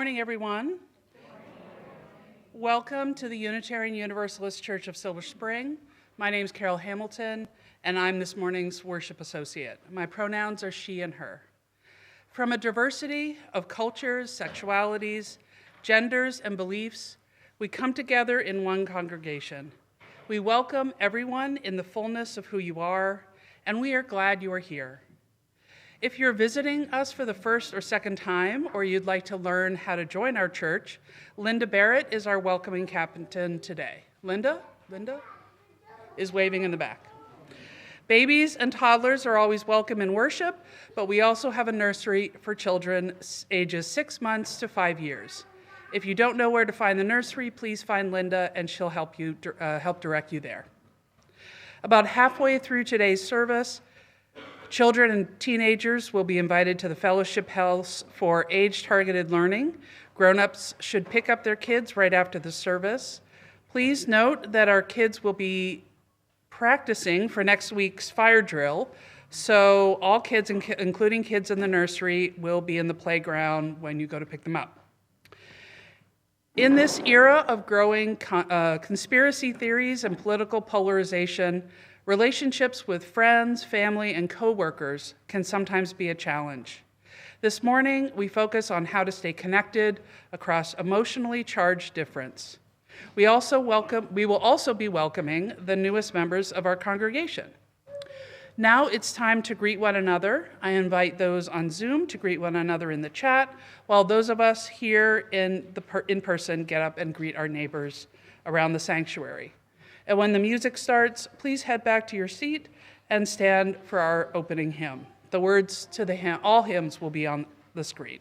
morning, everyone. Welcome to the Unitarian Universalist Church of Silver Spring. My name is Carol Hamilton, and I'm this morning's worship associate. My pronouns are she and her. From a diversity of cultures, sexualities, genders, and beliefs, we come together in one congregation. We welcome everyone in the fullness of who you are, and we are glad you are here. If you're visiting us for the first or second time, or you'd like to learn how to join our church, Linda Barrett is our welcoming captain today. Linda is waving in the back. Babies and toddlers are always welcome in worship, but we also have a nursery for children ages 6 months to 5 years. If you don't know where to find the nursery, please find Linda and she'll help direct you there. About halfway through today's service, children and teenagers will be invited to the fellowship house for age-targeted learning. Grown-ups should pick up their kids right after the service. Please note that our kids will be practicing for next week's fire drill, so all kids, including kids in the nursery, will be in the playground when you go to pick them up. In this era of growing conspiracy theories and political polarization, relationships with friends, family, and coworkers can sometimes be a challenge. This morning, we focus on how to stay connected across emotionally charged difference. We will also be welcoming the newest members of our congregation. Now it's time to greet one another. I invite those on Zoom to greet one another in the chat, while those of us here in person get up and greet our neighbors around the sanctuary. And when the music starts, please head back to your seat and stand for our opening hymn. The words to all hymns will be on the screen.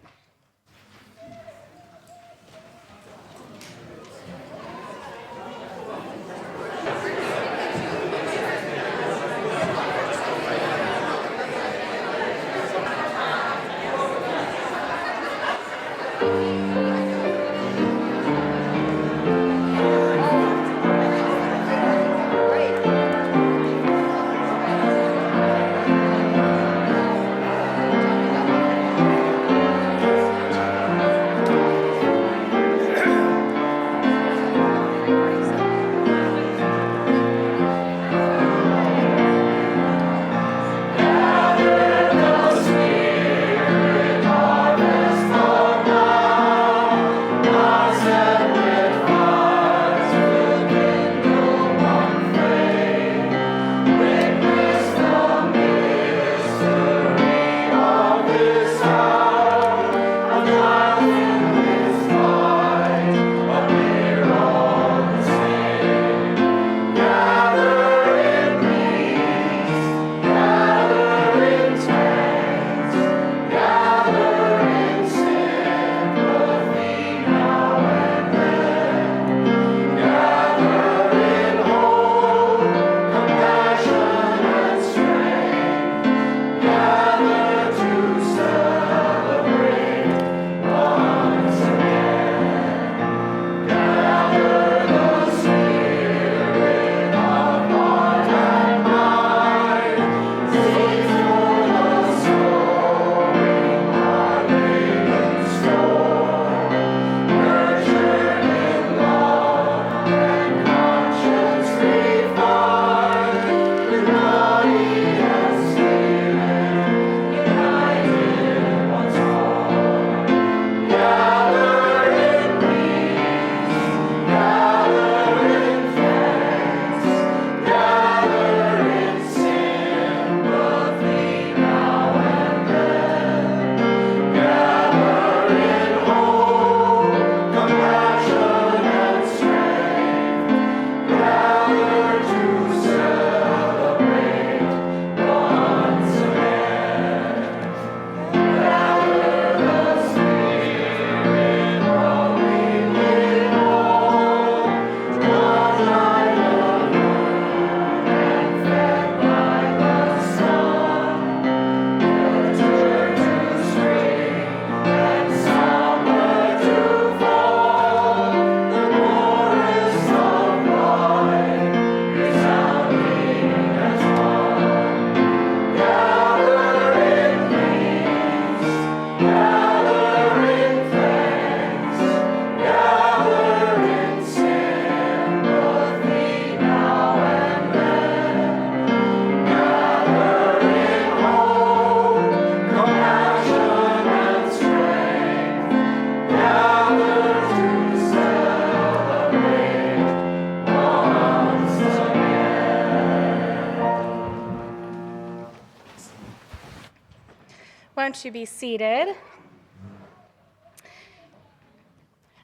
won't you be seated?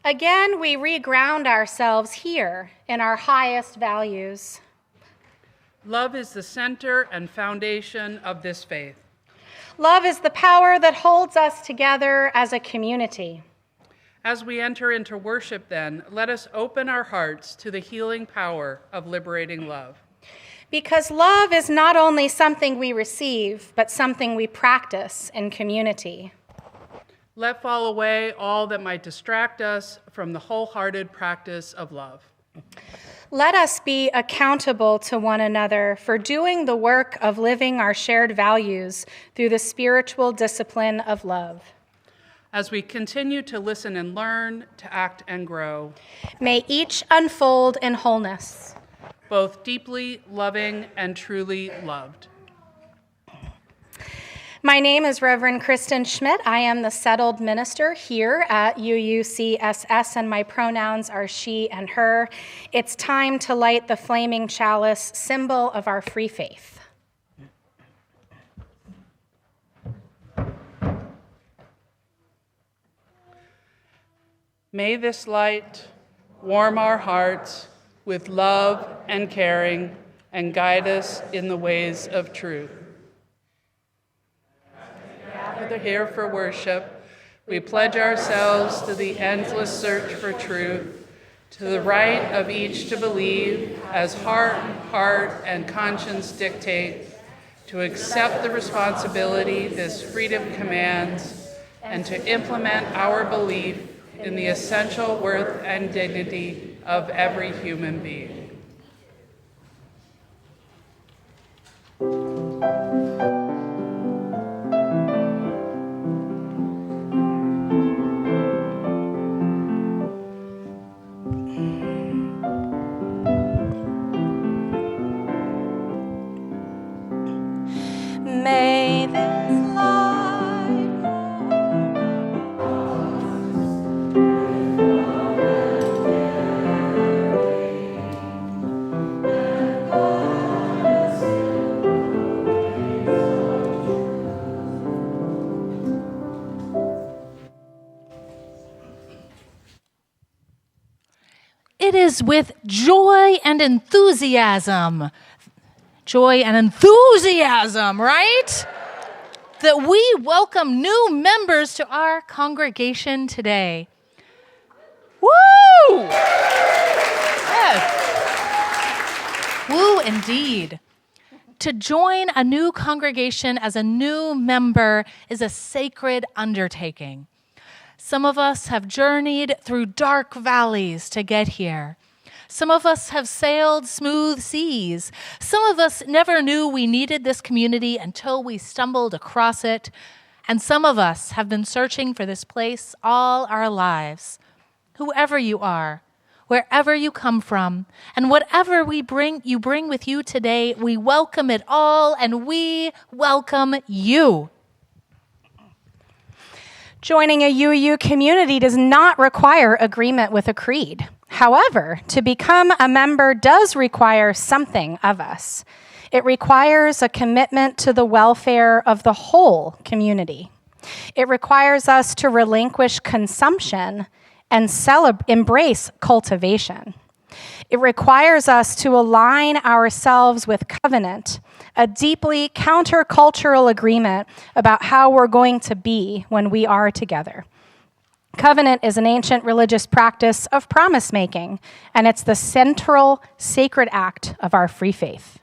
Again, we reground ourselves here in our highest values. Love is the center and foundation of this faith. Love is the power that holds us together as a community. As we enter into worship, then, let us open our hearts to the healing power of liberating love. Because love is not only something we receive, but something we practice in community. Let fall away all that might distract us from the wholehearted practice of love. Let us be accountable to one another for doing the work of living our shared values through the spiritual discipline of love. As we continue to listen and learn, to act and grow, may each unfold in wholeness, both deeply loving and truly loved. My name is Reverend Kristen Schmidt. I am the settled minister here at UUCSS, and my pronouns are she and her. It's time to light the flaming chalice, symbol of our free faith. May this light warm our hearts with love and caring and guide us in the ways of truth. Gather here for worship, we pledge ourselves to the endless search for truth, to the right of each to believe as heart and conscience dictate, to accept the responsibility this freedom commands, and to implement our belief in the essential worth and dignity of every human being. May this light It is with joy and enthusiasm, right? That we welcome new members to our congregation today. Woo! Yes. Woo, indeed. To join a new congregation as a new member is a sacred undertaking. Some of us have journeyed through dark valleys to get here. Some of us have sailed smooth seas. Some of us never knew we needed this community until we stumbled across it. And some of us have been searching for this place all our lives. Whoever you are, wherever you come from, and whatever you bring with you today, we welcome it all, and we welcome you. Joining a UU community does not require agreement with a creed. However, to become a member does require something of us. It requires a commitment to the welfare of the whole community. It requires us to relinquish consumption and embrace cultivation. It requires us to align ourselves with covenant, a deeply countercultural agreement about how we're going to be when we are together. Covenant is an ancient religious practice of promise-making, and it's the central sacred act of our free faith.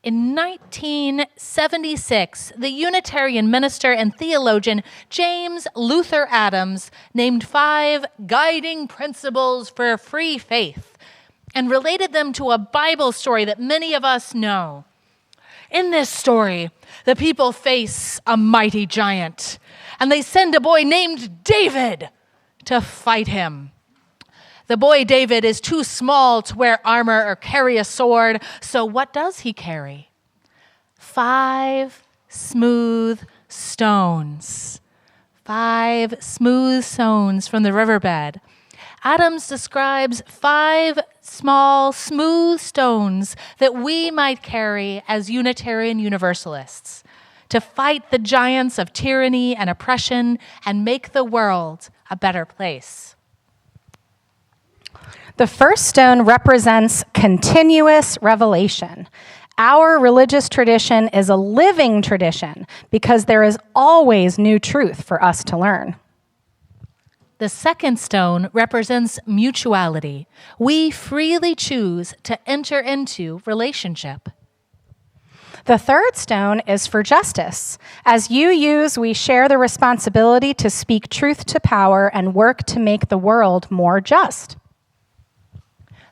In 1976, the Unitarian minister and theologian James Luther Adams named 5 guiding principles for free faith and related them to a Bible story that many of us know. In this story, the people face a mighty giant, and they send a boy named David to fight him. The boy David is too small to wear armor or carry a sword, so what does he carry? 5 smooth stones. 5 smooth stones from the riverbed. Adams describes 5 small, smooth stones that we might carry as Unitarian Universalists to fight the giants of tyranny and oppression and make the world a better place. The first stone represents continuous revelation. Our religious tradition is a living tradition because there is always new truth for us to learn. The second stone represents mutuality. We freely choose to enter into relationship. The third stone is for justice. As UUs, we share the responsibility to speak truth to power and work to make the world more just.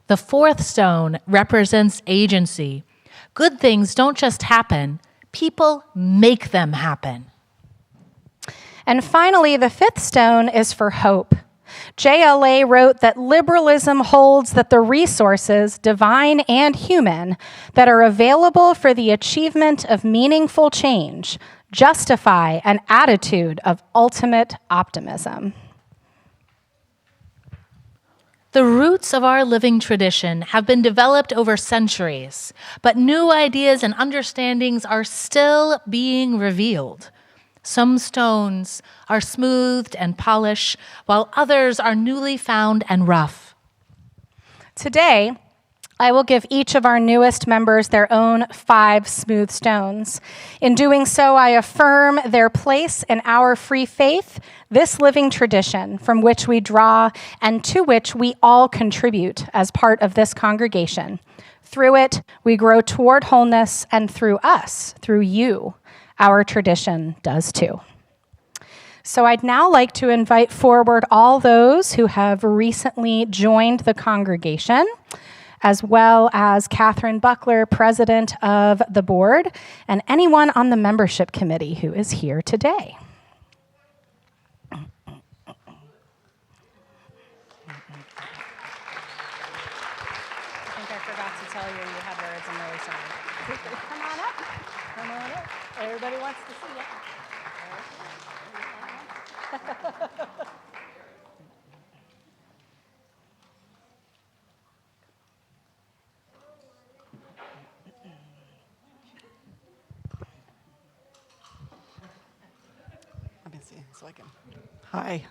The fourth stone represents agency. Good things don't just happen, people make them happen. And finally, the fifth stone is for hope. JLA wrote that liberalism holds that the resources, divine and human, that are available for the achievement of meaningful change justify an attitude of ultimate optimism. The roots of our living tradition have been developed over centuries, but new ideas and understandings are still being revealed. Some stones are smoothed and polished, while others are newly found and rough. Today, I will give each of our newest members their own 5 smooth stones. In doing so, I affirm their place in our free faith, this living tradition from which we draw and to which we all contribute as part of this congregation. Through it, we grow toward wholeness, and through us, through you, our tradition does too. So I'd now like to invite forward all those who have recently joined the congregation, as well as Catherine Buckler, president of the board, and anyone on the membership committee who is here today. I think I forgot to tell you had words. I'm really sorry. Come on up. Come on up. Everybody wants to see you. Let me see so I can. Hi.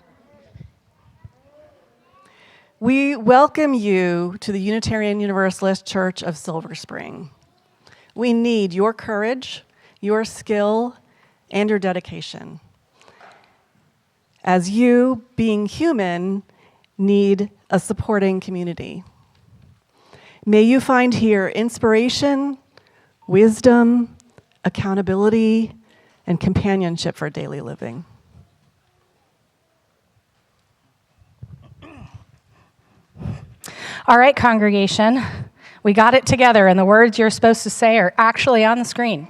We welcome you to the Unitarian Universalist Church of Silver Spring. We need your courage, your skill, and your dedication, as you, being human, need a supporting community. May you find here inspiration, wisdom, accountability, and companionship for daily living. All right, congregation, we got it together, and the words you're supposed to say are actually on the screen.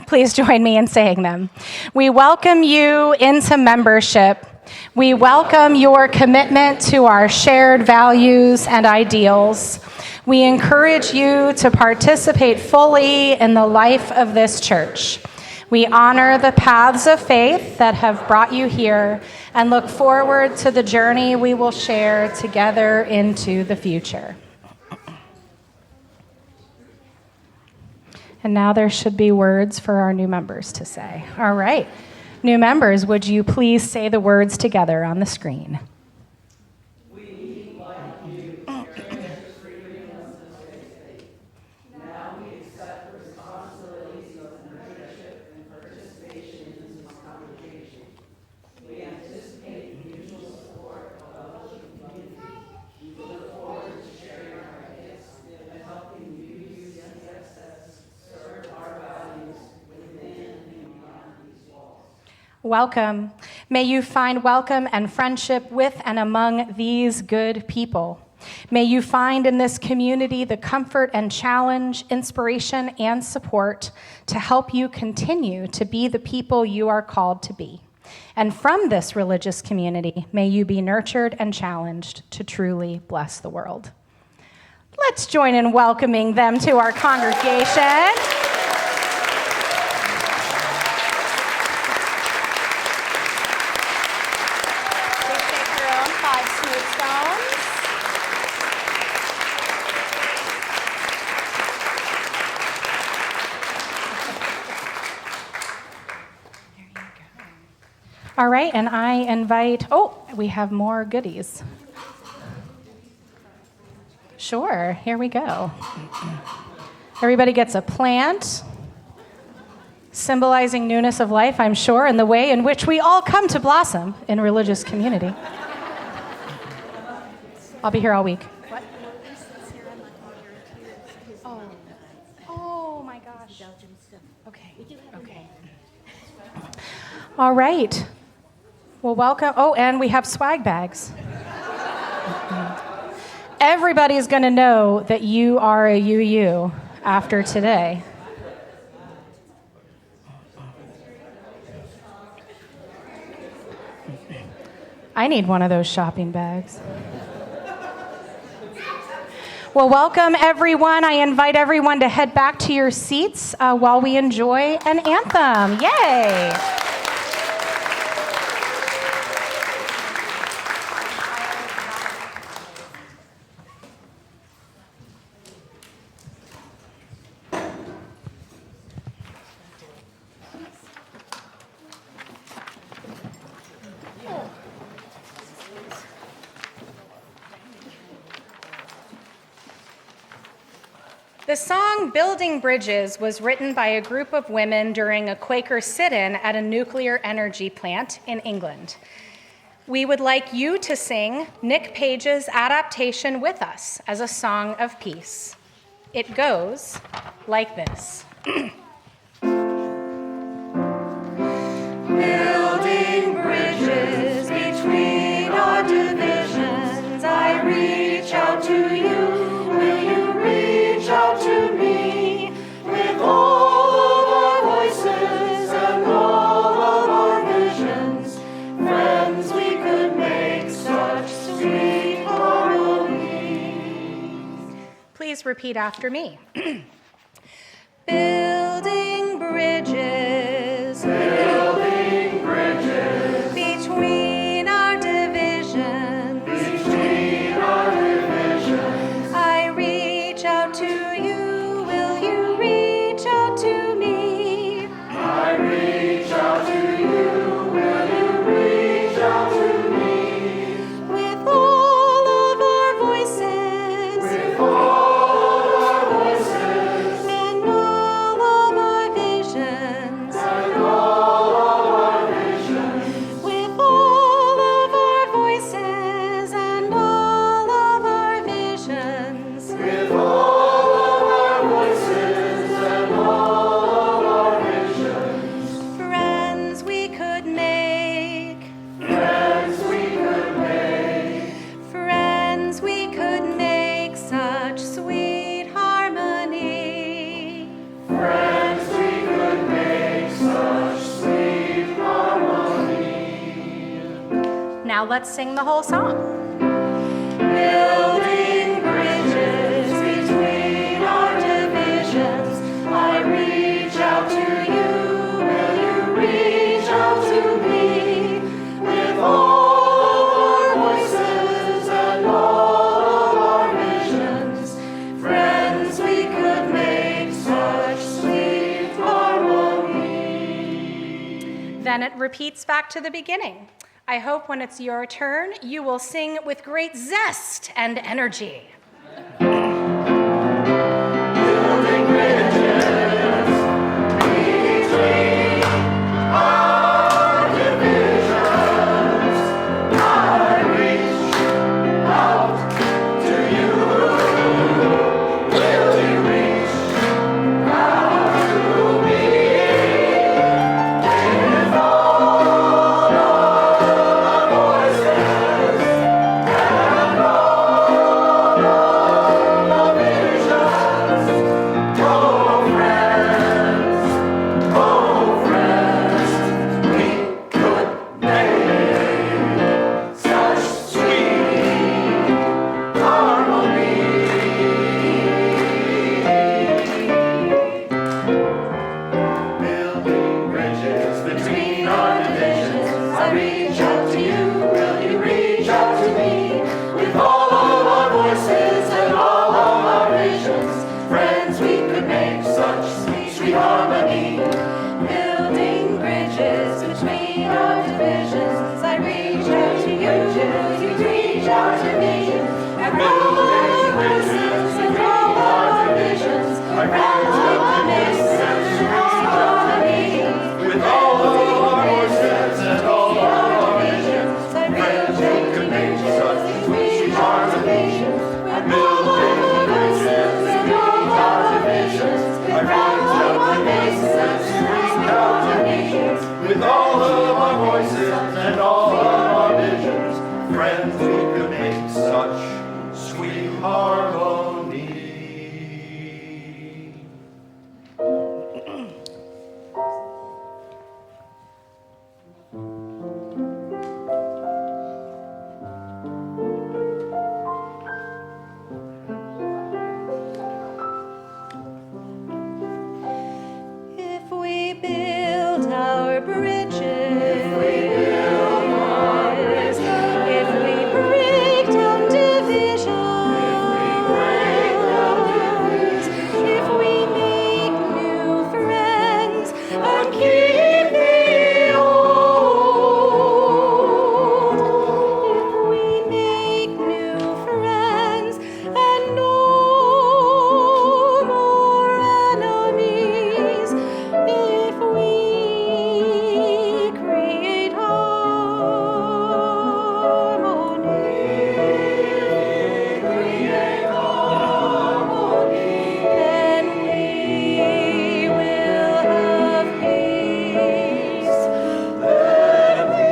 Please join me in saying them. We welcome you into membership. We welcome your commitment to our shared values and ideals. We encourage you to participate fully in the life of this church. We honor the paths of faith that have brought you here and look forward to the journey we will share together into the future. And now there should be words for our new members to say. All right. New members, would you please say the words together on the screen? We, like you, experience freedom of faith. Now we accept the responsibilities of membership and participation in this congregation. We anticipate mutual support of the community. We look forward to sharing our ideas and helping UUCSS serve our values within and beyond these walls. Welcome. May you find welcome and friendship with and among these good people. May you find in this community the comfort and challenge, inspiration and support to help you continue to be the people you are called to be. And from this religious community, may you be nurtured and challenged to truly bless the world. Let's join in welcoming them to our congregation. right, and I invite, we have more goodies. Sure, here we go. Everybody gets a plant, symbolizing newness of life, I'm sure, and the way in which we all come to blossom in religious community. I'll be here all week. What? Oh my gosh. Okay. All right. Well, welcome. Oh, and we have swag bags. Everybody's going to know that you are a UU after today. I need one of those shopping bags. Well, welcome everyone. I invite everyone to head back to your seats while we enjoy an anthem. Yay! The song Building Bridges was written by a group of women during a Quaker sit-in at a nuclear energy plant in England. We would like you to sing Nick Page's adaptation with us as a song of peace. It goes like this. Building bridges between our divisions, I reach out to you. Will you reach out to me with all of our voices and all of our visions? Friends, we could make such sweet harmony. Please repeat after me. Building bridges. Building bridges. Between our divisions. Between our divisions. I reach out to you. Will you reach out to me? I reach out to you. Will you reach out to me? With all of our voices. With all of our voices. And all of our visions. And all of our visions. With all of our voices and all of our visions. With all of our voices and all of our visions. Friends we could make. Friends we could make. Friends we could make such sweet harmony. Friends we could make such sweet harmony. Now let's sing the whole song. Building bridges between our divisions, I reach out to you. Will you reach out to me? With all of our voices and all of our visions, friends, we could make such sweet harmony. Then it repeats back to the beginning. I hope when it's your turn, you will sing with great zest and energy. Building bridges between our divisions, I reach out to you. Will you reach out to me? With all of our voices and all of harmony. If we build our bridges, if we break down divisions, if we make new friends and keep the old, if we make new friends and no more enemies, if we create harmony, then we will have peace. Then we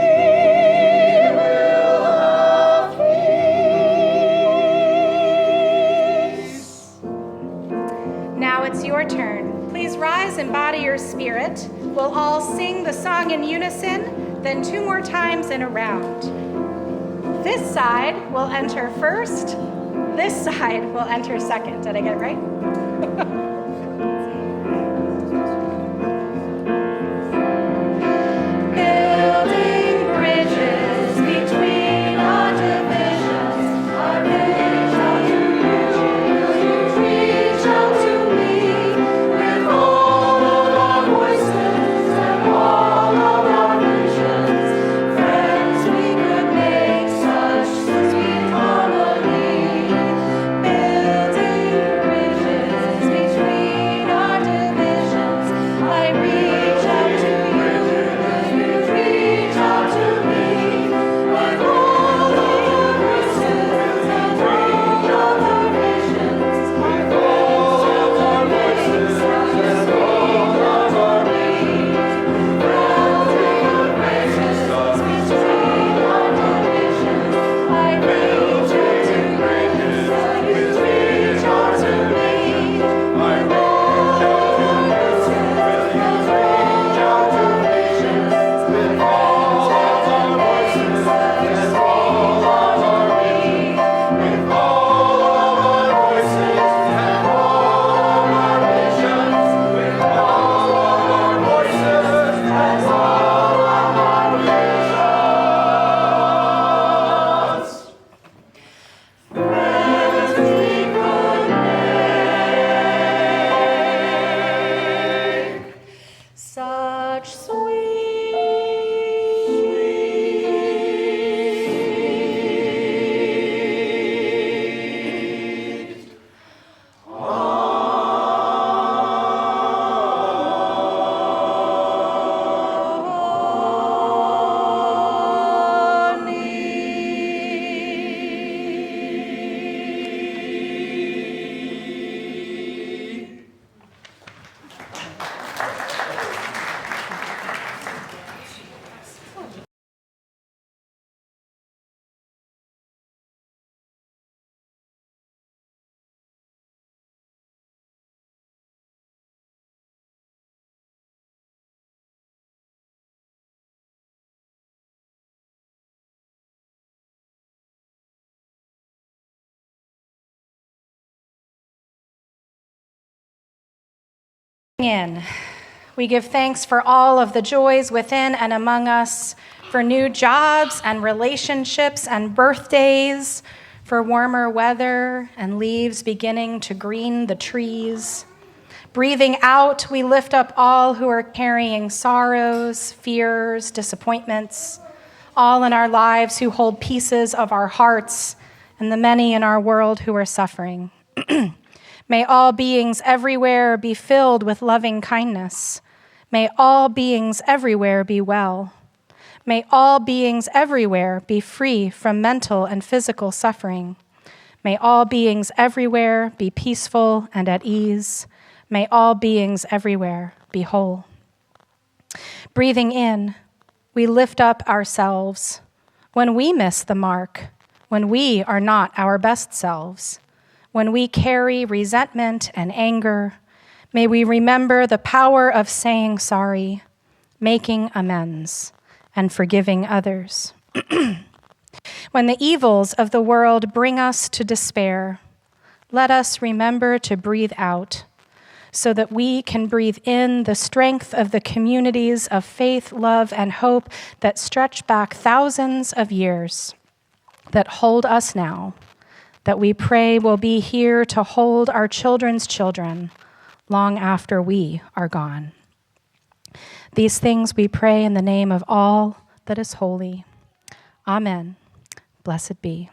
will have peace. Now it's your turn. Please rise and body your spirit. We'll all sing the song in unison, then 2 more times in a round. This side will enter first. This side will enter second. Did I get it right? Building bridges between our divisions, I reach out to you, you reach out to me, with all of our voices and all of our visions. Friends, we could make such sweet harmony. Building bridges between our divisions, I reach out to you, you reach out to me, with all of our voices and all of our visions. With all of our voices and all of our visions. Building bridges between our divisions, I reach out to you, you reach out to me, with all of our voices and all of our visions. With all of our voices and all of our visions. With all of our voices and all of our visions. With all of our voices and all of our visions. Friends, we could make such sweet harmony. In. We give thanks for all of the joys within and among us, for new jobs and relationships and birthdays, for warmer weather and leaves beginning to green the trees. Breathing out, we lift up all who are carrying sorrows, fears, disappointments, all in our lives who hold pieces of our hearts, and the many in our world who are suffering. May all beings everywhere be filled with loving kindness. May all beings everywhere be well. May all beings everywhere be free from mental and physical suffering. May all beings everywhere be peaceful and at ease. May all beings everywhere be whole. Breathing in, we lift up ourselves when we miss the mark, when we are not our best selves. When we carry resentment and anger, may we remember the power of saying sorry, making amends, and forgiving others. When the evils of the world bring us to despair, let us remember to breathe out so that we can breathe in the strength of the communities of faith, love, and hope that stretch back thousands of years, that hold us now, that we pray will be here to hold our children's children long after we are gone. These things we pray in the name of all that is holy. Amen. Blessed be.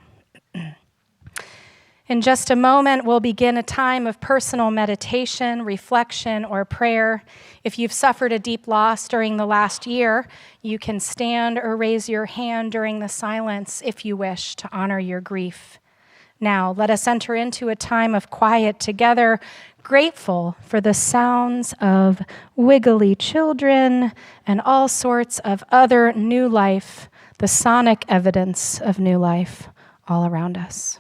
In just a moment, we'll begin a time of personal meditation, reflection, or prayer. If you've suffered a deep loss during the last year, you can stand or raise your hand during the silence if you wish to honor your grief. Now, let us enter into a time of quiet together, grateful for the sounds of wiggly children and all sorts of other new life, the sonic evidence of new life all around us.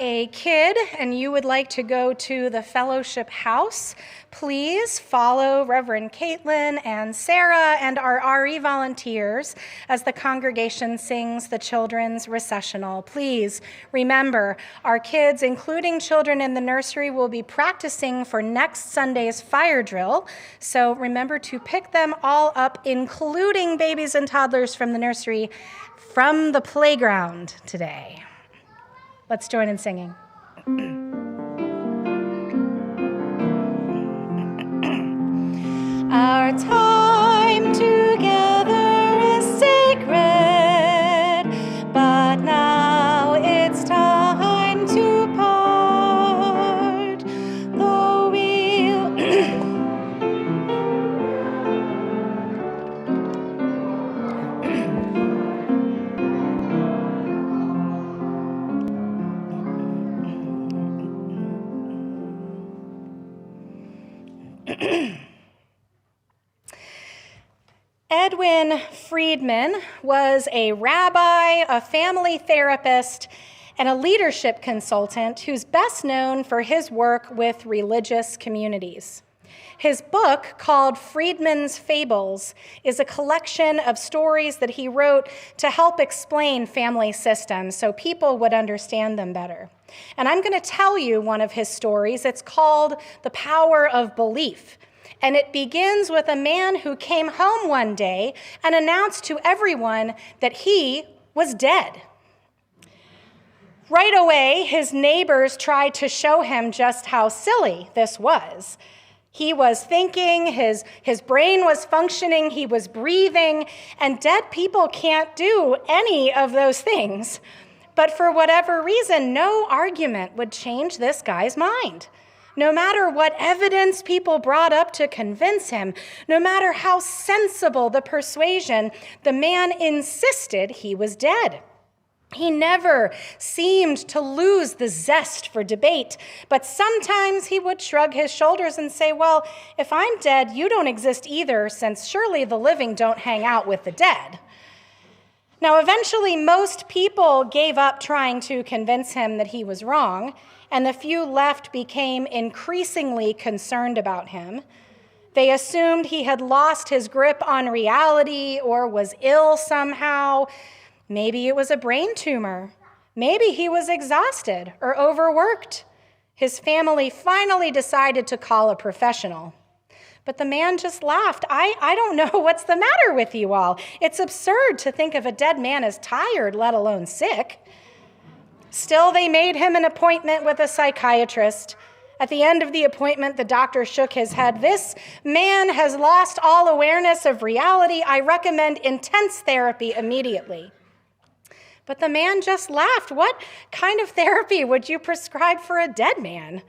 a kid and you would like to go to the fellowship house, please follow Reverend Caitlin and Sarah and our RE volunteers as the congregation sings the children's recessional. Please remember, our kids, including children in the nursery, will be practicing for next Sunday's fire drill. So remember to pick them all up, including babies and toddlers from the nursery, from the playground today. Let's join in singing. Our time together is sacred, but now it's time to part. Though we'll Edwin Friedman was a rabbi, a family therapist, and a leadership consultant who's best known for his work with religious communities. His book, called Friedman's Fables, is a collection of stories that he wrote to help explain family systems so people would understand them better. And I'm going to tell you one of his stories. It's called The Power of Belief. And it begins with a man who came home one day and announced to everyone that he was dead. Right away, his neighbors tried to show him just how silly this was. He was thinking, his brain was functioning, he was breathing, and dead people can't do any of those things. But for whatever reason, no argument would change this guy's mind. No matter what evidence people brought up to convince him, no matter how sensible the persuasion, the man insisted he was dead. He never seemed to lose the zest for debate, but sometimes he would shrug his shoulders and say, well, if I'm dead, you don't exist either, since surely the living don't hang out with the dead. Now, eventually, most people gave up trying to convince him that he was wrong, and the few left became increasingly concerned about him. They assumed he had lost his grip on reality or was ill somehow. Maybe it was a brain tumor. Maybe he was exhausted or overworked. His family finally decided to call a professional. But the man just laughed. I don't know what's the matter with you all. It's absurd to think of a dead man as tired, let alone sick. Still, they made him an appointment with a psychiatrist. At the end of the appointment, the doctor shook his head. This man has lost all awareness of reality. I recommend intense therapy immediately. But the man just laughed. What kind of therapy would you prescribe for a dead man?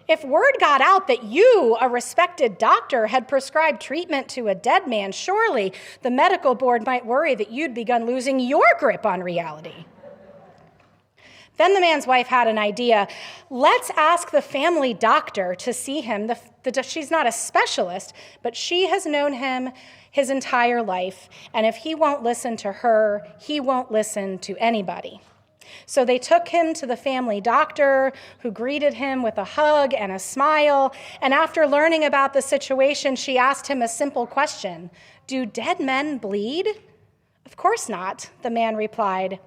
If word got out that you, a respected doctor, had prescribed treatment to a dead man, surely the medical board might worry that you'd begun losing your grip on reality. Then the man's wife had an idea. Let's ask the family doctor to see him. She's not a specialist, but she has known him his entire life. And if he won't listen to her, he won't listen to anybody. So they took him to the family doctor, who greeted him with a hug and a smile. And after learning about the situation, she asked him a simple question. Do dead men bleed? Of course not, the man replied.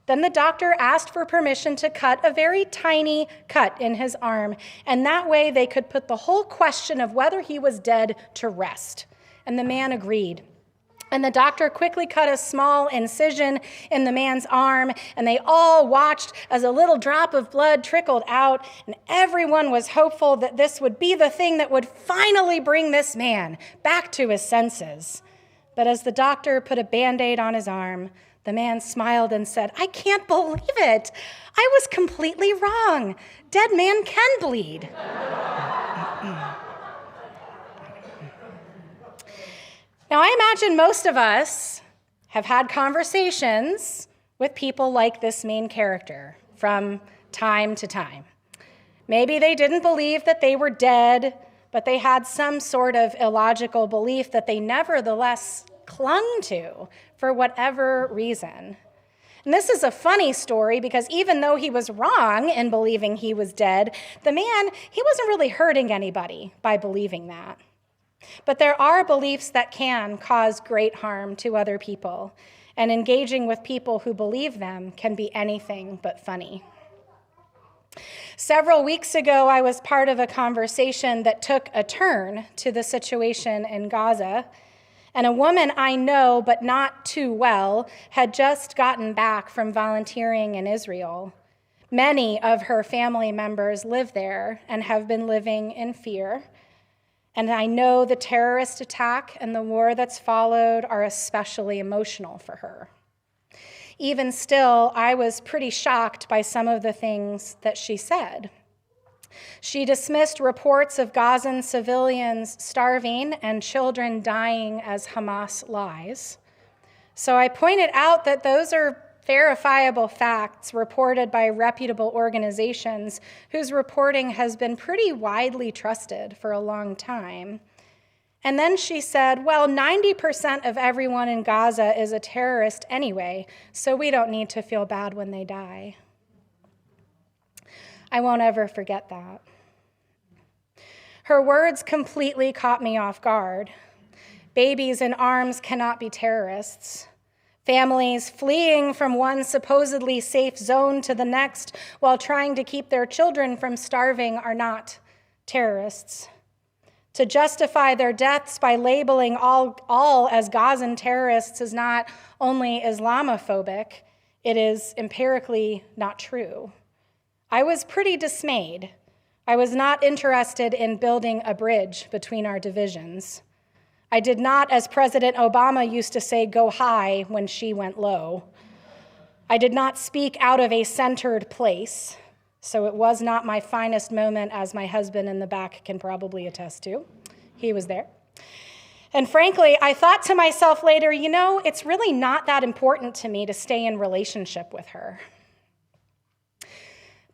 Then the doctor asked for permission to cut a very tiny cut in his arm, and that way they could put the whole question of whether he was dead to rest. And the man agreed. And the doctor quickly cut a small incision in the man's arm, and they all watched as a little drop of blood trickled out, and everyone was hopeful that this would be the thing that would finally bring this man back to his senses. But as the doctor put a Band-Aid on his arm, the man smiled and said, I can't believe it. I was completely wrong. Dead man can bleed. Now, I imagine most of us have had conversations with people like this main character from time to time. Maybe they didn't believe that they were dead, but they had some sort of illogical belief that they nevertheless clung to for whatever reason. And this is a funny story because even though he was wrong in believing he was dead, the man, he wasn't really hurting anybody by believing that. But there are beliefs that can cause great harm to other people, and engaging with people who believe them can be anything but funny. Several weeks ago, I was part of a conversation that took a turn to the situation in Gaza, and a woman I know but not too well had just gotten back from volunteering in Israel. Many of her family members live there and have been living in fear. And I know the terrorist attack and the war that's followed are especially emotional for her. Even still, I was pretty shocked by some of the things that she said. She dismissed reports of Gazan civilians starving and children dying as Hamas lies. So I pointed out that those are verifiable facts reported by reputable organizations whose reporting has been pretty widely trusted for a long time. And then she said, well, 90% of everyone in Gaza is a terrorist anyway, so we don't need to feel bad when they die. I won't ever forget that. Her words completely caught me off guard. Babies in arms cannot be terrorists. Families fleeing from one supposedly safe zone to the next while trying to keep their children from starving are not terrorists. To justify their deaths by labeling all as Gazan terrorists is not only Islamophobic, it is empirically not true. I was pretty dismayed. I was not interested in building a bridge between our divisions. I did not, as President Obama used to say, go high when she went low. I did not speak out of a centered place, so it was not my finest moment, as my husband in the back can probably attest to. He was there. And frankly, I thought to myself later, it's really not that important to me to stay in relationship with her.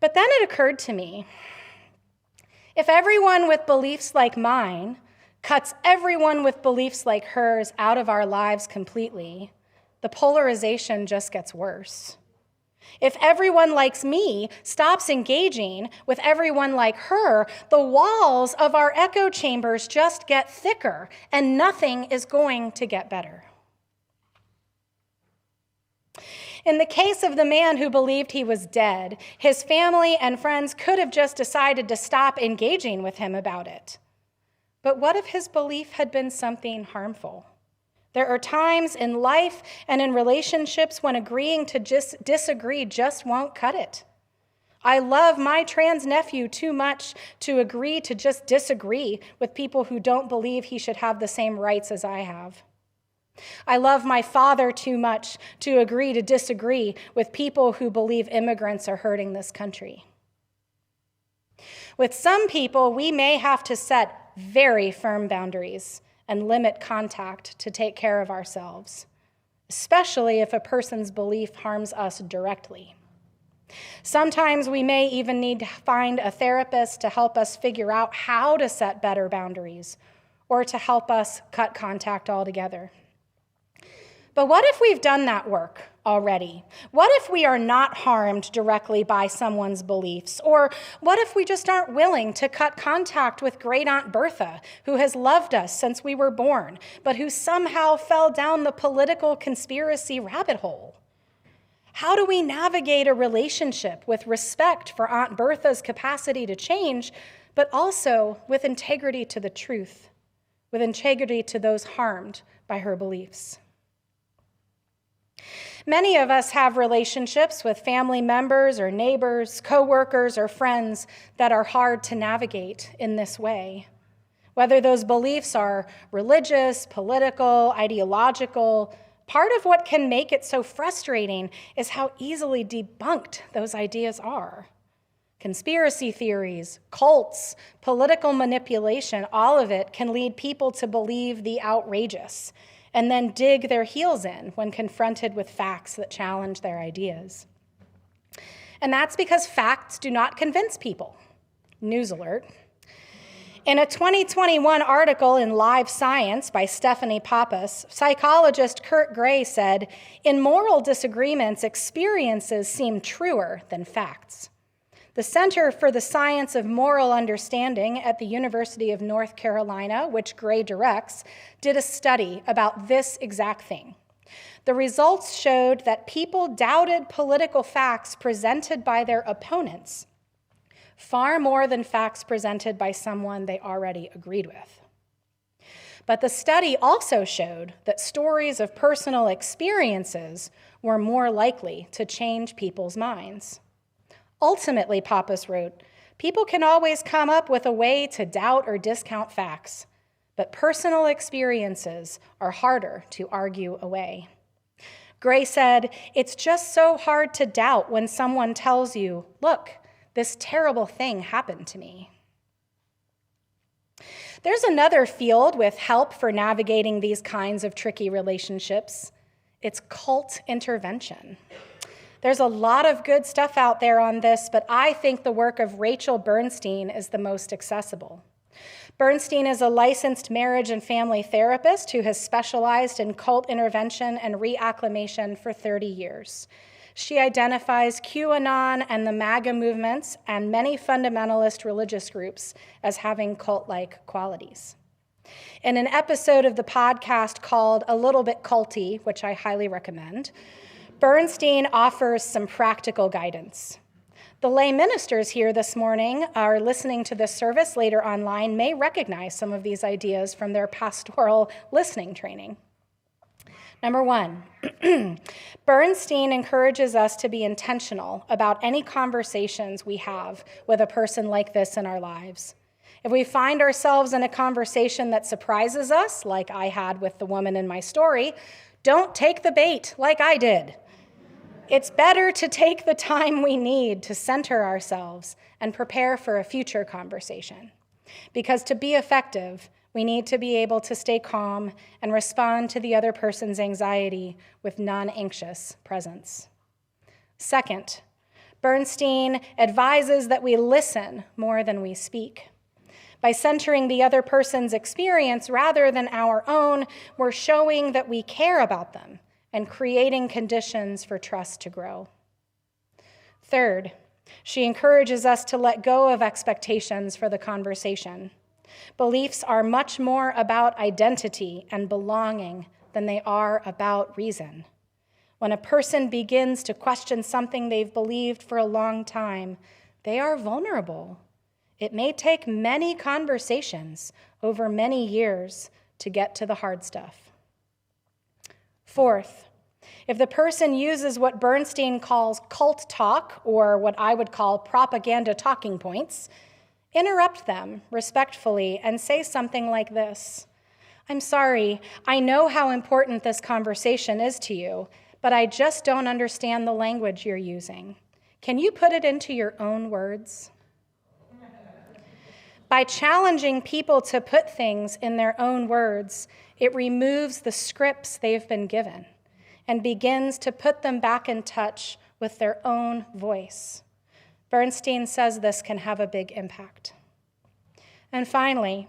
But then it occurred to me, if everyone with beliefs like mine cuts everyone with beliefs like hers out of our lives completely, the polarization just gets worse. If everyone like me stops engaging with everyone like her, the walls of our echo chambers just get thicker, and nothing is going to get better. In the case of the man who believed he was dead, his family and friends could have just decided to stop engaging with him about it. But what if his belief had been something harmful? There are times in life and in relationships when agreeing to just disagree just won't cut it. I love my trans nephew too much to agree to just disagree with people who don't believe he should have the same rights as I have. I love my father too much to agree to disagree with people who believe immigrants are hurting this country. With some people, we may have to set very firm boundaries and limit contact to take care of ourselves, especially if a person's belief harms us directly. Sometimes we may even need to find a therapist to help us figure out how to set better boundaries or to help us cut contact altogether. But what if we've done that work already? What if we are not harmed directly by someone's beliefs? Or what if we just aren't willing to cut contact with Great Aunt Bertha, who has loved us since we were born, but who somehow fell down the political conspiracy rabbit hole? How do we navigate a relationship with respect for Aunt Bertha's capacity to change, but also with integrity to the truth, with integrity to those harmed by her beliefs? Many of us have relationships with family members or neighbors, coworkers, or friends that are hard to navigate in this way. Whether those beliefs are religious, political, ideological, part of what can make it so frustrating is how easily debunked those ideas are. Conspiracy theories, cults, political manipulation, all of it can lead people to believe the outrageous and then dig their heels in when confronted with facts that challenge their ideas. And that's because facts do not convince people. News alert. In a 2021 article in Live Science by Stephanie Pappas, psychologist Kurt Gray said, "In moral disagreements, experiences seem truer than facts." The Center for the Science of Moral Understanding at the University of North Carolina, which Gray directs, did a study about this exact thing. The results showed that people doubted political facts presented by their opponents far more than facts presented by someone they already agreed with. But the study also showed that stories of personal experiences were more likely to change people's minds. Ultimately, Pappas wrote, people can always come up with a way to doubt or discount facts, but personal experiences are harder to argue away. Gray said, it's just so hard to doubt when someone tells you, look, this terrible thing happened to me. There's another field with help for navigating these kinds of tricky relationships. It's cult intervention. There's a lot of good stuff out there on this, but I think the work of Rachel Bernstein is the most accessible. Bernstein is a licensed marriage and family therapist who has specialized in cult intervention and reacclimation for 30 years. She identifies QAnon and the MAGA movements and many fundamentalist religious groups as having cult-like qualities. In an episode of the podcast called A Little Bit Culty, which I highly recommend, Bernstein offers some practical guidance. The lay ministers here this morning are listening to this service later online may recognize some of these ideas from their pastoral listening training. Number one, Bernstein encourages us to be intentional about any conversations we have with a person like this in our lives. If we find ourselves in a conversation that surprises us, like I had with the woman in my story, don't take the bait like I did. It's better to take the time we need to center ourselves and prepare for a future conversation. Because to be effective, we need to be able to stay calm and respond to the other person's anxiety with non-anxious presence. Second, Bernstein advises that we listen more than we speak. By centering the other person's experience rather than our own, we're showing that we care about them and creating conditions for trust to grow. Third, she encourages us to let go of expectations for the conversation. Beliefs are much more about identity and belonging than they are about reason. When a person begins to question something they've believed for a long time, they are vulnerable. It may take many conversations over many years to get to the hard stuff. Fourth, if the person uses what Bernstein calls cult talk, or what I would call propaganda talking points, interrupt them respectfully and say something like this: I'm sorry, I know how important this conversation is to you, but I just don't understand the language you're using. Can you put it into your own words? By challenging people to put things in their own words, it removes the scripts they've been given and begins to put them back in touch with their own voice. Bernstein says this can have a big impact. And finally,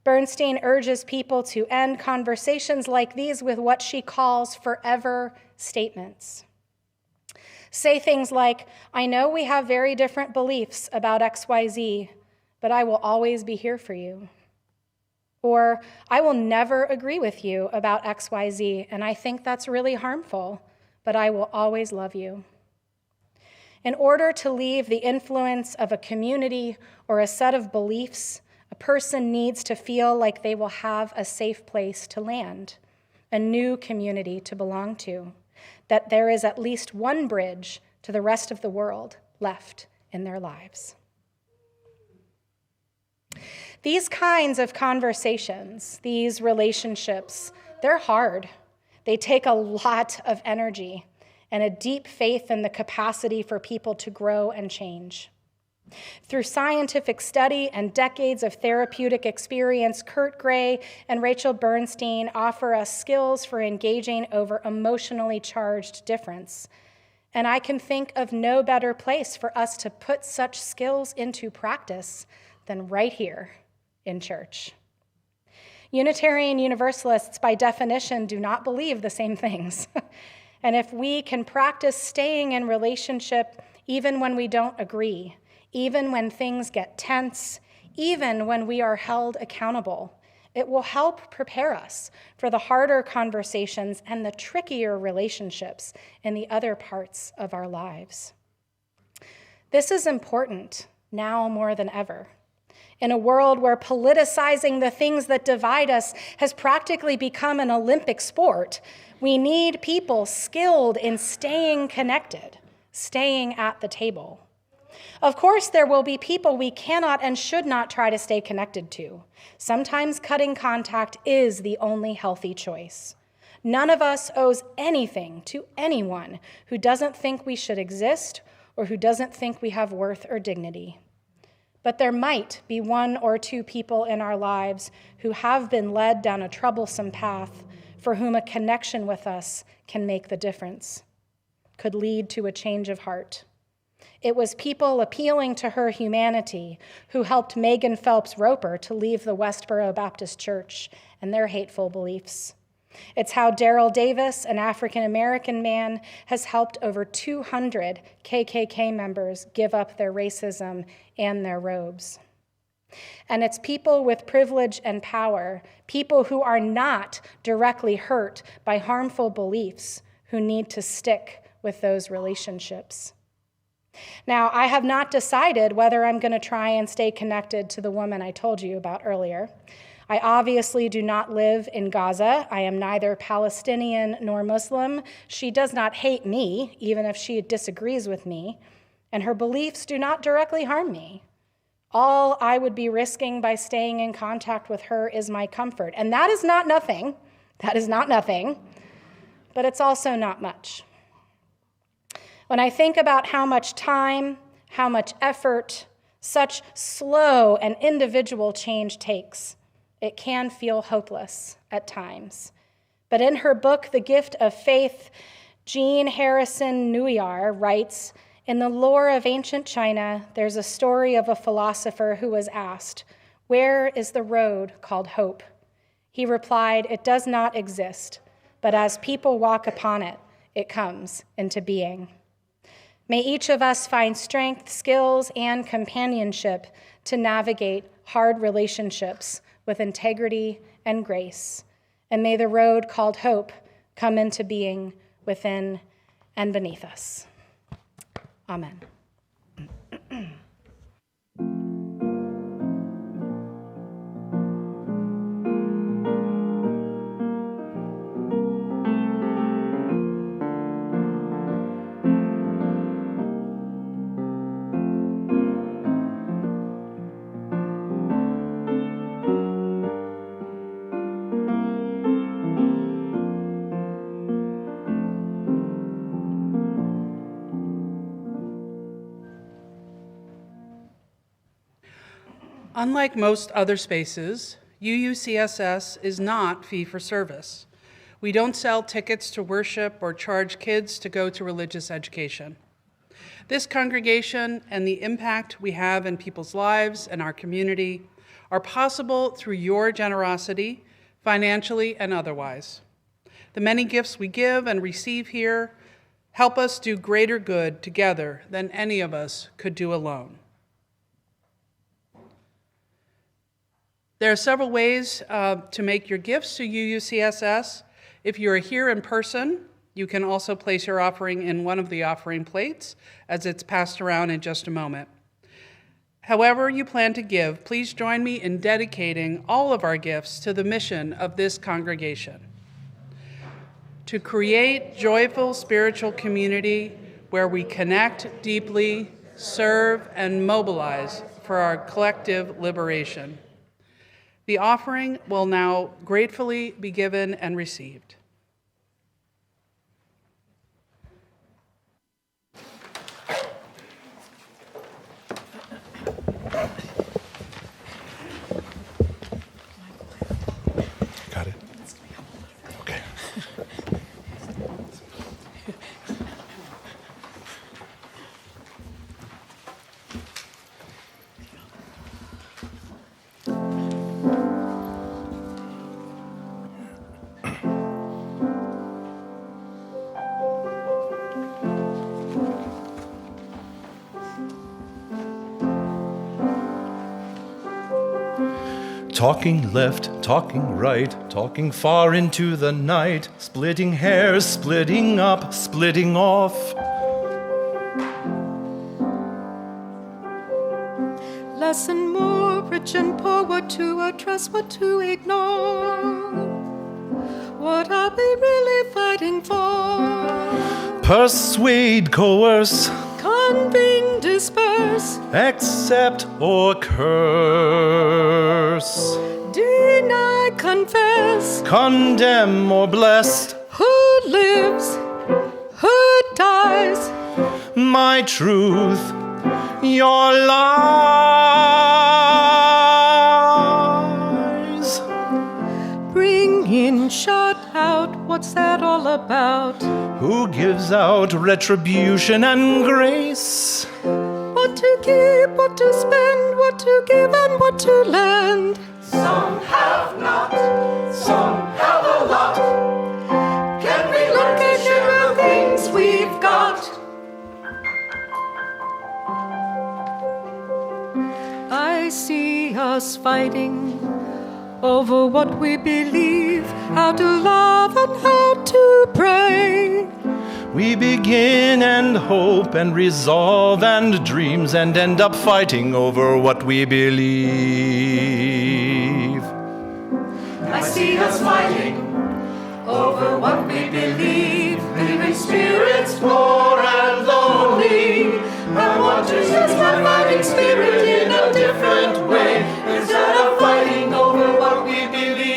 Bernstein urges people to end conversations like these with what she calls forever statements. Say things like, I know we have very different beliefs about XYZ, but I will always be here for you. Or, I will never agree with you about XYZ, and I think that's really harmful, but I will always love you. In order to leave the influence of a community or a set of beliefs, a person needs to feel like they will have a safe place to land, a new community to belong to, that there is at least one bridge to the rest of the world left in their lives. These kinds of conversations, these relationships, they're hard. They take a lot of energy and a deep faith in the capacity for people to grow and change. Through scientific study and decades of therapeutic experience, Kurt Gray and Rachel Bernstein offer us skills for engaging over emotionally charged difference. And I can think of no better place for us to put such skills into practice than right here in church. Unitarian Universalists, by definition, do not believe the same things. And if we can practice staying in relationship even when we don't agree, even when things get tense, even when we are held accountable, it will help prepare us for the harder conversations and the trickier relationships in the other parts of our lives. This is important now more than ever. In a world where politicizing the things that divide us has practically become an Olympic sport, we need people skilled in staying connected, staying at the table. Of course, there will be people we cannot and should not try to stay connected to. Sometimes cutting contact is the only healthy choice. None of us owes anything to anyone who doesn't think we should exist or who doesn't think we have worth or dignity. But there might be one or two people in our lives who have been led down a troublesome path for whom a connection with us can make the difference, could lead to a change of heart. It was people appealing to her humanity who helped Megan Phelps Roper to leave the Westboro Baptist Church and their hateful beliefs. It's how Daryl Davis, an African-American man, has helped over 200 KKK members give up their racism and their robes. And it's people with privilege and power, people who are not directly hurt by harmful beliefs, who need to stick with those relationships. Now, I have not decided whether I'm going to try and stay connected to the woman I told you about earlier. I obviously do not live in Gaza. I am neither Palestinian nor Muslim. She does not hate me, even if she disagrees with me, and her beliefs do not directly harm me. All I would be risking by staying in contact with her is my comfort, and that is not nothing. That is not nothing, but it's also not much. When I think about how much time, how much effort, such slow and individual change takes, it can feel hopeless at times. But in her book, The Gift of Faith, Jean Harrison Nuyar writes, in the lore of ancient China, there's a story of a philosopher who was asked, where is the road called hope? He replied, it does not exist, but as people walk upon it, it comes into being. May each of us find strength, skills, and companionship to navigate hard relationships with integrity and grace. And may the road called hope come into being within and beneath us. Amen. Unlike most other spaces, UUCSS is not fee-for-service. We don't sell tickets to worship or charge kids to go to religious education. This congregation and the impact we have in people's lives and our community are possible through your generosity, financially and otherwise. The many gifts we give and receive here help us do greater good together than any of us could do alone. There are several ways to make your gifts to UUCSS. If you are here in person, you can also place your offering in one of the offering plates as it's passed around in just a moment. However you plan to give, please join me in dedicating all of our gifts to the mission of this congregation: to create joyful spiritual community where we connect deeply, serve, and mobilize for our collective liberation. The offering will now gratefully be given and received. Got it? Okay. Talking left, talking right, talking far into the night, splitting hairs, splitting up, splitting off. Less and more, rich and poor, what to address, what to ignore. What are we really fighting for? Persuade, coerce, Convene, disperse, accept or curse, deny, confess. condemn or bless. Who lives? Who dies? My truth, your lies. Bring in, shout out, what's that all about? Who gives out retribution and grace? What to give, what to spend, what to give and what to lend. Some have not, some have a lot. Can we look at the things we've got? I see us fighting over what we believe, how to love and how to pray. We begin and hope and resolve and dreams and end up fighting over what we believe. I see us fighting over what we believe, leaving spirits poor and lonely. I want to use my fighting spirit in a different way, instead of fighting over what we believe.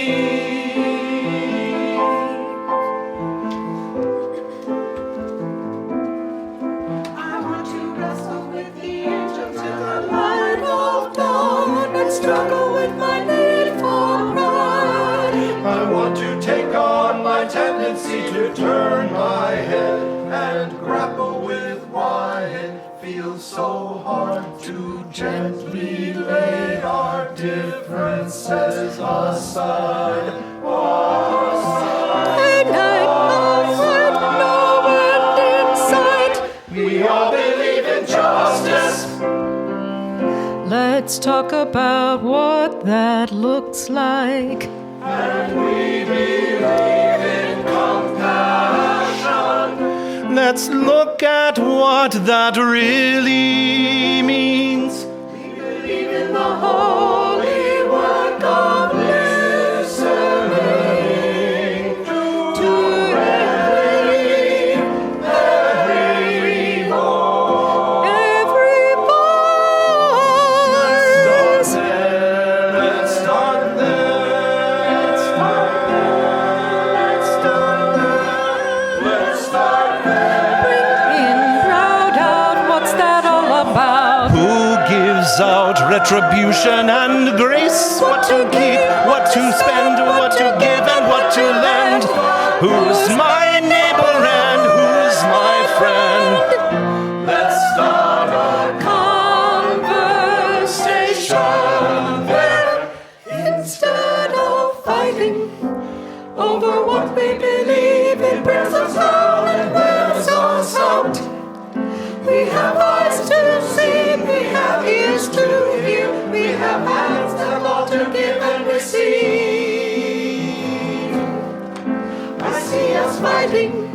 I want to wrestle with the angels till the light of dawn and struggle with my need for pride. I want to take on my tendency to turn my head and grapple with why it feels so hard to gently lay our differences aside. Day, night, outside, no end in sight. We all believe in justice. Let's talk about what that looks like. And we believe in compassion. Let's look at what that really means. We believe in the holy work of listening to every voice. Let's start there. Let's start there. Crowd out, what's that all about? Who gives out retribution and grace? What to keep, what to spend, what to give, and what to lend? Who's my neighbor and who's my friend? Let's start a Conversation there, instead of fighting over what we believe, it brings us down and wears us out. We have eyes to see, we have ears to hear, we have hands that love to give and receive. I see us fighting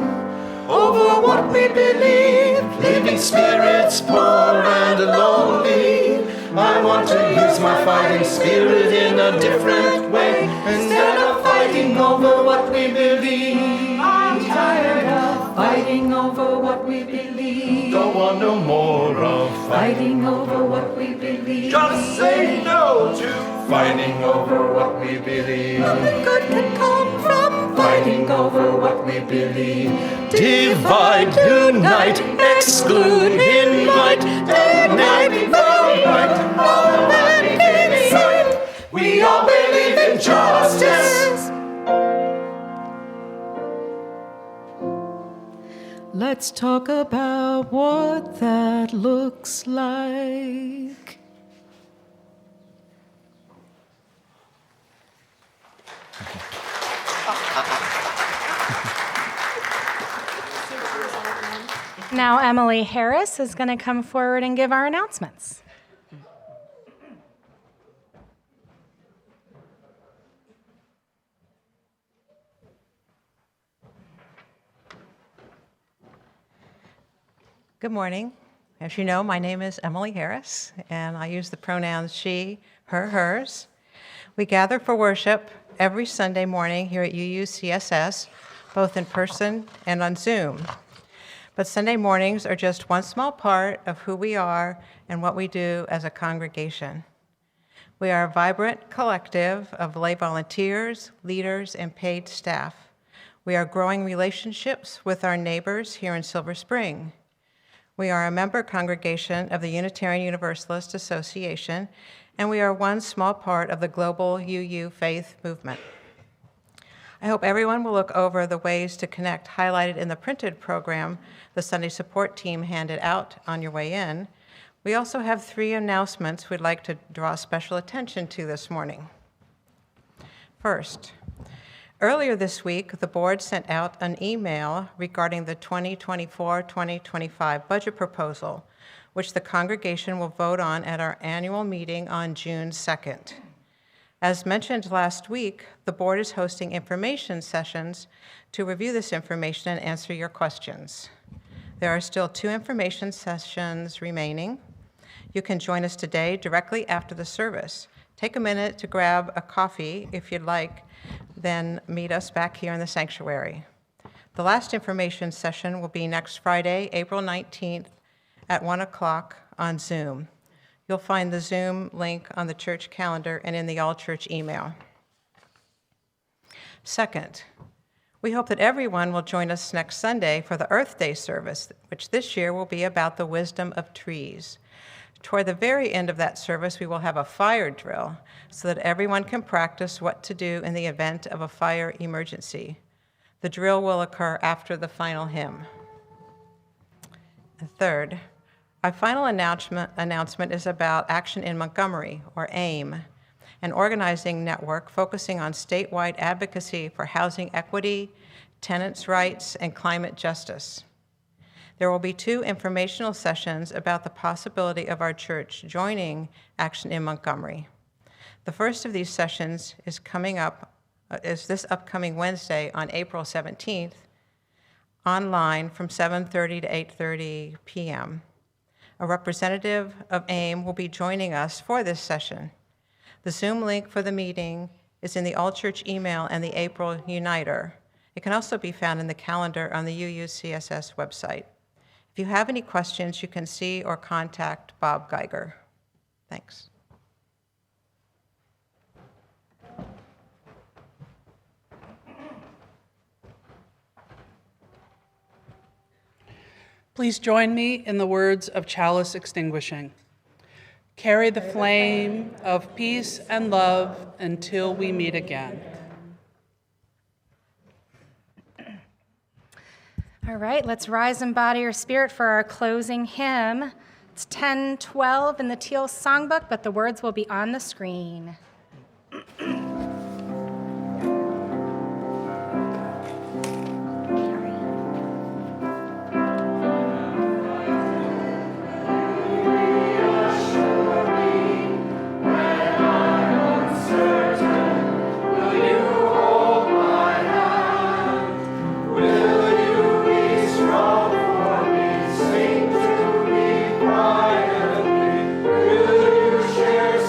over what we believe, leaving spirits poor and lonely. I want to use my fighting spirit in a different way, instead of fighting over what we believe. I'm tired of fighting over what we believe. Don't want no more of Fighting over what we believe. Just say no to fighting over what we believe. Nothing good can come from fighting over what we believe. Divide, unite, exclude, invite, ignite, Right, all that inside. We all believe in justice. Let's talk about what that looks like. Now, Emily Harris is going to come forward and give our announcements. Good morning. As you know, my name is Emily Harris, and I use the pronouns she, her, hers. We gather for worship every Sunday morning here at UUCSS, both in person and on Zoom. But Sunday mornings are just one small part of who we are and what we do as a congregation. We are a vibrant collective of lay volunteers, leaders, and paid staff. We are growing relationships with our neighbors here in Silver Spring. We are a member congregation of the Unitarian Universalist Association, and we are one small part of the global UU faith movement. I hope everyone will look over the ways to connect highlighted in the printed program the Sunday support team handed out on your way in. We also have 3 announcements we'd like to draw special attention to this morning. First, earlier this week, the board sent out an email regarding the 2024-2025 budget proposal, which the congregation will vote on at our annual meeting on June 2nd. As mentioned last week, the board is hosting information sessions to review this information and answer your questions. There are still 2 information sessions remaining. You can join us today directly after the service. Take a minute to grab a coffee if you'd like, then meet us back here in the sanctuary. The last information session will be next Friday, April 19th at 1 o'clock on Zoom. You'll find the Zoom link on the church calendar and in the all-church email. Second, we hope that everyone will join us next Sunday for the Earth Day service, which this year will be about the wisdom of trees. Toward the very end of that service, we will have a fire drill so that everyone can practice what to do in the event of a fire emergency. The drill will occur after the final hymn. And third, our final announcement is about Action in Montgomery, or AIM, an organizing network focusing on statewide advocacy for housing equity, tenants' rights, and climate justice. There will be 2 informational sessions about the possibility of our church joining Action in Montgomery. The first of these sessions is this upcoming Wednesday on April 17th, online from 7:30 to 8:30 p.m. A representative of AIM will be joining us for this session. The Zoom link for the meeting is in the all-church email and the April Uniter. It can also be found in the calendar on the UUCSS website. If you have any questions, you can see or contact Bob Geiger. Thanks. Please join me in the words of Chalice Extinguishing. Carry the flame of peace and love until we meet again. All right, let's rise in body or spirit for our closing hymn. It's 10:12 in the Teal Songbook, but the words will be on the screen.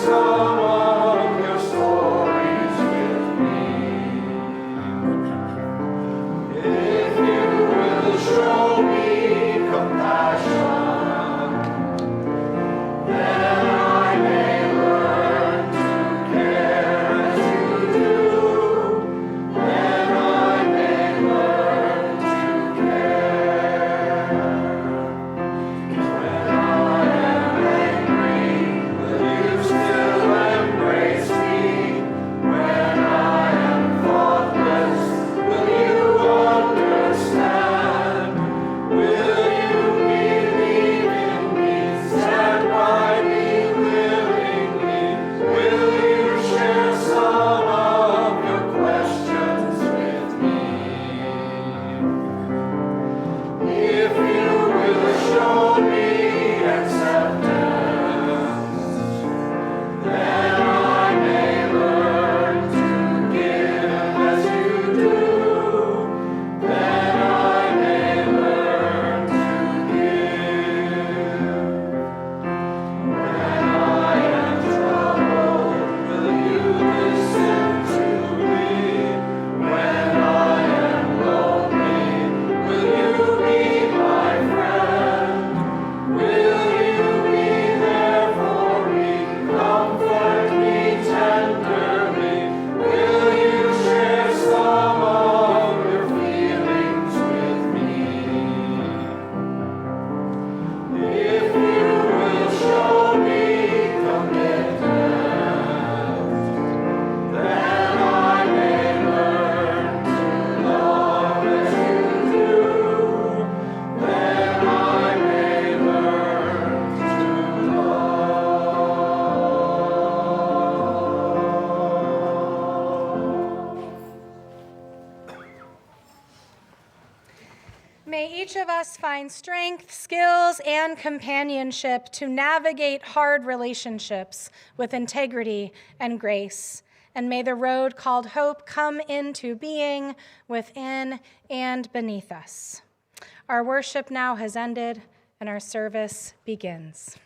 Some of may each of us find strength, skills, and companionship to navigate hard relationships with integrity and grace. And may the road called hope come into being within and beneath us. Our worship now has ended, and our service begins.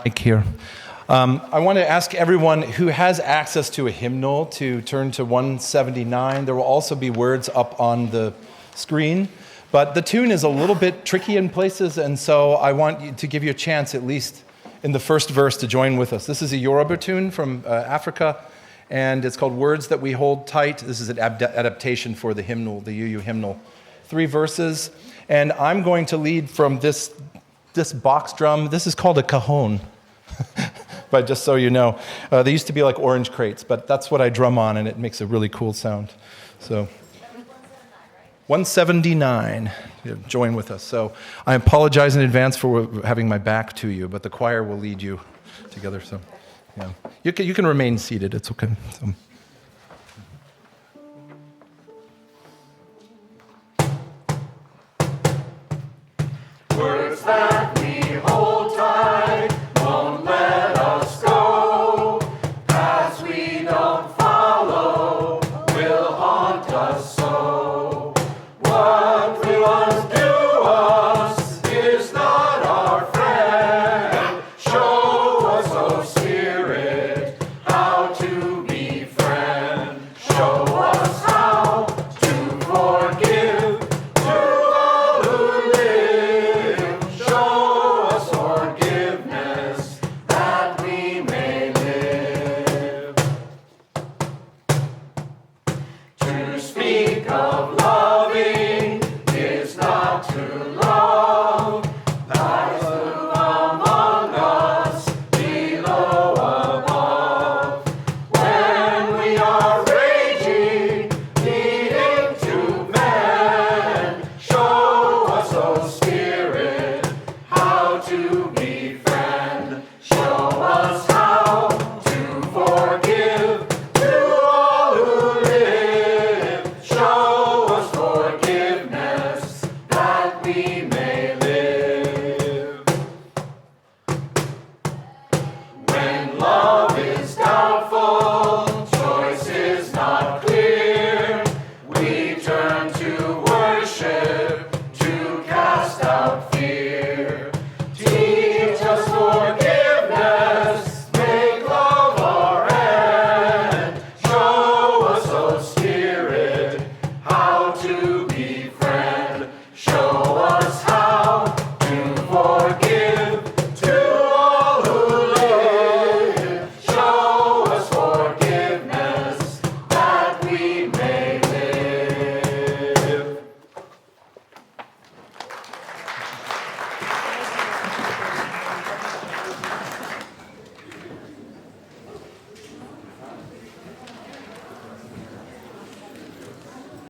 Mic here. I want to ask everyone who has access to a hymnal to turn to 179. There will also be words up on the screen, but the tune is a little bit tricky in places, and so I want to give you a chance, at least in the first verse, to join with us. This is a Yoruba tune from Africa, and it's called Words That We Hold Tight. This is an adaptation for the hymnal, the UU hymnal. 3 verses, and I'm going to lead from this box drum. This is called a cajon, but just so you know. They used to be like orange crates, but that's what I drum on, and it makes a really cool sound. So, 179, join with us. So I apologize in advance for having my back to you, but the choir will lead you together. So, yeah, you can remain seated. It's okay. So. Words that we hold tight won't let us go. Paths we don't follow will haunt us so. What will undo us is not our friend. Show us, O Spirit, how to befriend. Show us how to forgive to all who live. Show us forgiveness that we may live. To speak of